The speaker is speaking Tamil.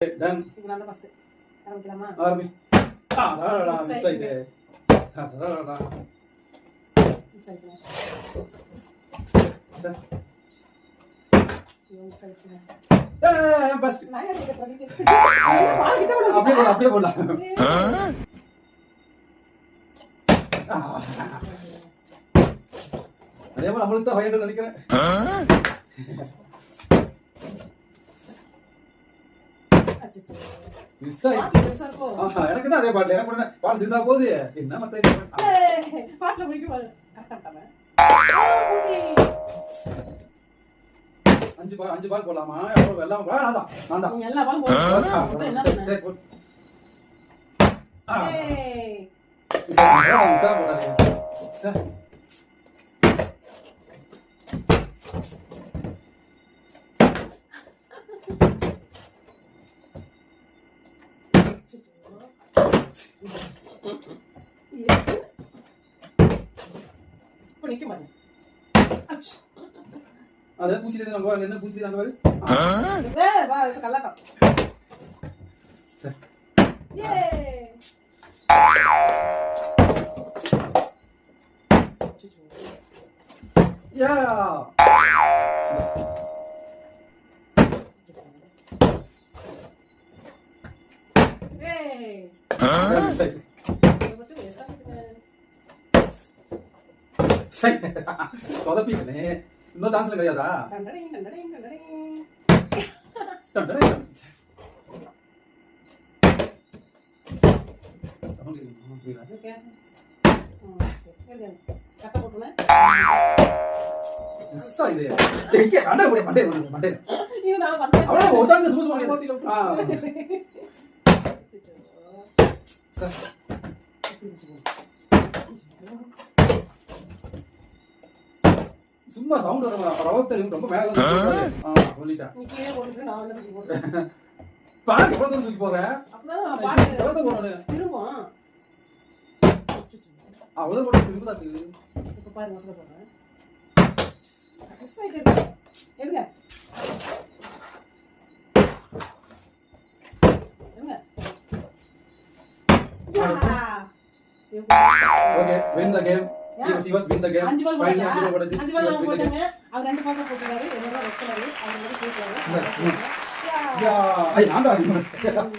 டன். இப்போ நான் தான் ஃபர்ஸ்ட் ஆரம்பிக்கலாமா? ஆரம்பி. அடடா மிஸ் ஆயிட்டே. அடடா. மிஸ் ஆயிட்டேன். சரி. மிஸ் ஆயிடுச்சுங்க. ஃபர்ஸ்ட். நான் யார் கிட்ட பண்ணிட்டு? அப்படியே போடலாம். அதே மாதிரி நம்மளுக்கு தான் ஃபைண்ட் நினைக்கிறேன். அச்சச்சோ. மிஸ் ஆயிடுச்சு. எனக்கு தான் அதே பாட்டு. எனக்கு பாட்டு சிரிசா போகுது. என்ன மத்த பாட்டுல முடிக்க பாரு. கரெக்ட்டா பண்ணேன். அஞ்சு பால் போடலாமா? அப்புறம் எல்லாம் நான் தான். நீ எல்லா பாலும் போடு. என்ன சொன்ன? சரி போடு. ஏய். மிஸ் போடாதீங்க. சரி. அதே பூச்சி நம்ம என்ன பூச்சி நாங்க வரு வா இது கல்லாட்டம். சரி. யே யா ஏய் சொதப்பிக்கனே இன்னும் டான்ஸ்ல கிடையாதா? சும்மா சவுண்ட் வர ரவத்தல் ரொம்ப மேல சொல்லிட்டேன். நீ கீழே போட்டுட்டு நான் வந்து தூக்கி போடுறேன். பாரு எவ்வளவு தூரம் தூக்கி போறேன். அப்பதான் பாட்டு எவ்வளவு போறேன். திரும்பும். அவ்வளவு போற திரும்ப தான் இருக்குது. இப்ப பாரு மசாலா போடுறேன். மிஸ் ஆயிடுது. எடுங்க. எடுங்க. Okay, win the game. He was win the game. அஞ்சு பால் Finally, போட்டாங்க. அஞ்சு பால் நான் போட்டேங்க. அவர் ரெண்டு பால் போட்டுறாரு. என்னோட ரெட் கலர். அவர் வந்து சூப்பர். யா. ஐ நான் தான்